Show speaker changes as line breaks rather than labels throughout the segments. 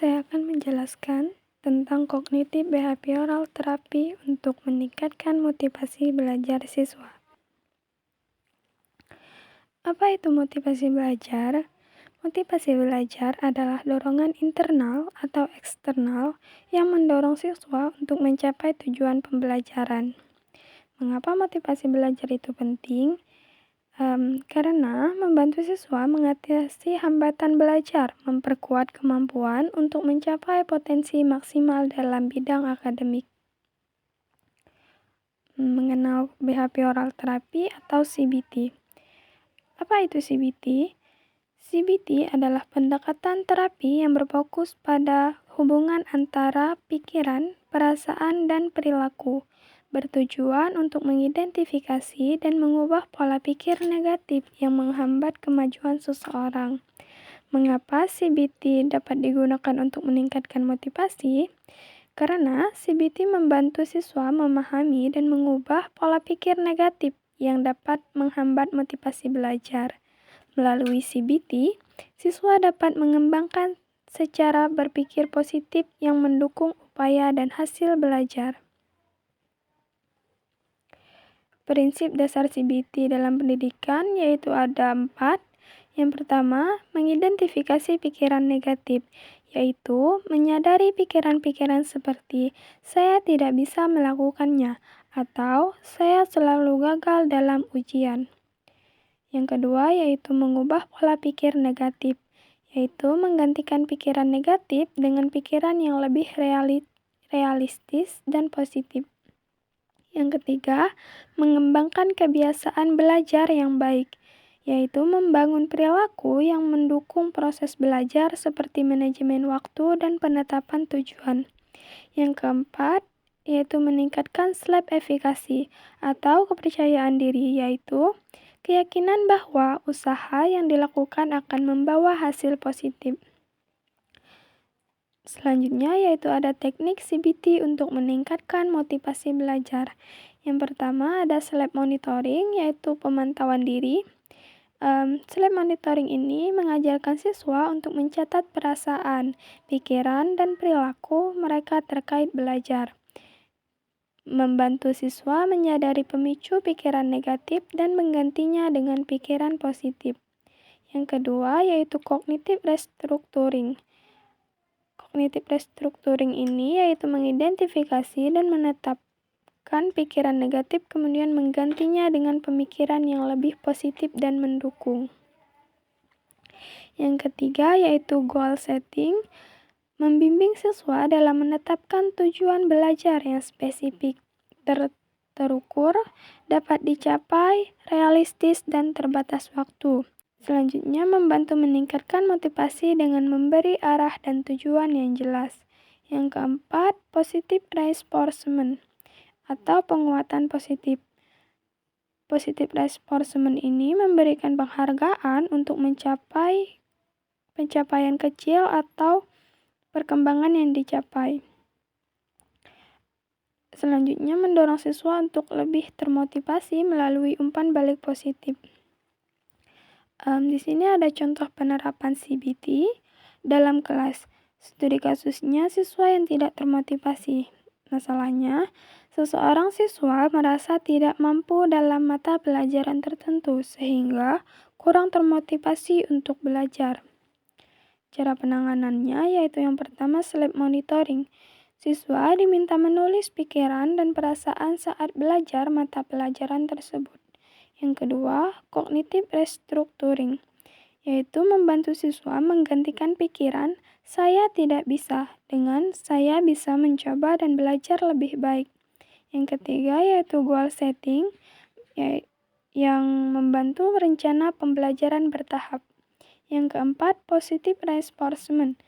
saya akan menjelaskan tentang kognitif behavioral terapi untuk meningkatkan motivasi belajar siswa. Apa itu motivasi belajar? Motivasi belajar adalah dorongan internal atau eksternal yang mendorong siswa untuk mencapai tujuan pembelajaran. Mengapa motivasi belajar itu penting? Karena membantu siswa mengatasi hambatan belajar, memperkuat kemampuan untuk mencapai potensi maksimal dalam bidang akademik. Mengenal behavioral therapy atau CBT. Apa itu CBT? CBT adalah pendekatan terapi yang berfokus pada hubungan antara pikiran, perasaan, dan perilaku, bertujuan untuk mengidentifikasi dan mengubah pola pikir negatif yang menghambat kemajuan seseorang. Mengapa CBT dapat digunakan untuk meningkatkan motivasi? Karena CBT membantu siswa memahami dan mengubah pola pikir negatif yang dapat menghambat motivasi belajar. Melalui CBT, siswa dapat mengembangkan secara berpikir positif yang mendukung upaya dan hasil belajar. Prinsip dasar CBT dalam pendidikan yaitu ada 4. Yang pertama, mengidentifikasi pikiran negatif, yaitu menyadari pikiran-pikiran seperti saya tidak bisa melakukannya atau saya selalu gagal dalam ujian. Yang kedua yaitu mengubah pola pikir negatif, yaitu menggantikan pikiran negatif dengan pikiran yang lebih realistis dan positif. Yang ketiga, mengembangkan kebiasaan belajar yang baik, yaitu membangun perilaku yang mendukung proses belajar seperti manajemen waktu dan penetapan tujuan. Yang keempat, yaitu meningkatkan self-efficacy atau kepercayaan diri, yaitu keyakinan bahwa usaha yang dilakukan akan membawa hasil positif. Selanjutnya yaitu ada teknik CBT untuk meningkatkan motivasi belajar. Yang pertama ada self monitoring, yaitu pemantauan diri. Self monitoring ini mengajarkan siswa untuk mencatat perasaan, pikiran, dan perilaku mereka terkait belajar. Membantu siswa menyadari pemicu pikiran negatif dan menggantinya dengan pikiran positif. Yang kedua yaitu cognitive restructuring. Cognitive restructuring ini yaitu mengidentifikasi dan menetapkan pikiran negatif kemudian menggantinya dengan pemikiran yang lebih positif dan mendukung. Yang ketiga yaitu goal setting, membimbing siswa dalam menetapkan tujuan belajar yang spesifik, terukur, dapat dicapai, realistis, dan terbatas waktu. Selanjutnya, membantu meningkatkan motivasi dengan memberi arah dan tujuan yang jelas. Yang keempat, positive reinforcement atau penguatan positif. Positive reinforcement ini memberikan penghargaan untuk mencapai pencapaian kecil atau perkembangan yang dicapai. Selanjutnya, mendorong siswa untuk lebih termotivasi melalui umpan balik positif. Di sini ada contoh penerapan CBT dalam kelas. Studi kasusnya siswa yang tidak termotivasi. Masalahnya, seseorang siswa merasa tidak mampu dalam mata pelajaran tertentu sehingga kurang termotivasi untuk belajar. Cara penanganannya yaitu yang pertama self monitoring. Siswa diminta menulis pikiran dan perasaan saat belajar mata pelajaran tersebut. Yang kedua, cognitive restructuring, yaitu membantu siswa menggantikan pikiran saya tidak bisa dengan saya bisa mencoba dan belajar lebih baik. Yang ketiga yaitu goal setting, yang membantu rencana pembelajaran bertahap. Yang keempat, positive reinforcement,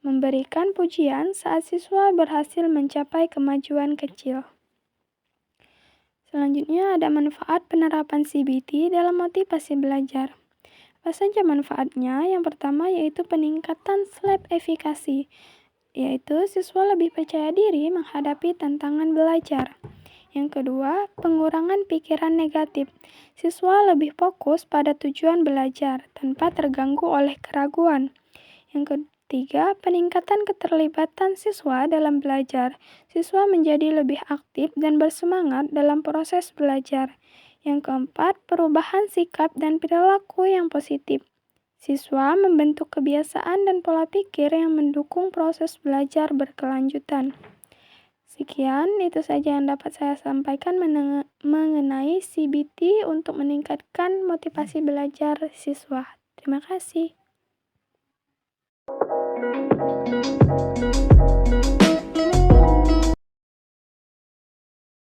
memberikan pujian saat siswa berhasil mencapai kemajuan kecil. Selanjutnya ada manfaat penerapan CBT dalam motivasi belajar. Apa saja manfaatnya? Yang pertama yaitu peningkatan self-efficacy, yaitu siswa lebih percaya diri menghadapi tantangan belajar. Yang kedua, pengurangan pikiran negatif. Siswa lebih fokus pada tujuan belajar tanpa terganggu oleh keraguan. Yang Ketiga, peningkatan keterlibatan siswa dalam belajar. Siswa menjadi lebih aktif dan bersemangat dalam proses belajar. Yang keempat, perubahan sikap dan perilaku yang positif. Siswa membentuk kebiasaan dan pola pikir yang mendukung proses belajar berkelanjutan. Sekian, itu saja yang dapat saya sampaikan mengenai CBT untuk meningkatkan motivasi belajar siswa. Terima kasih.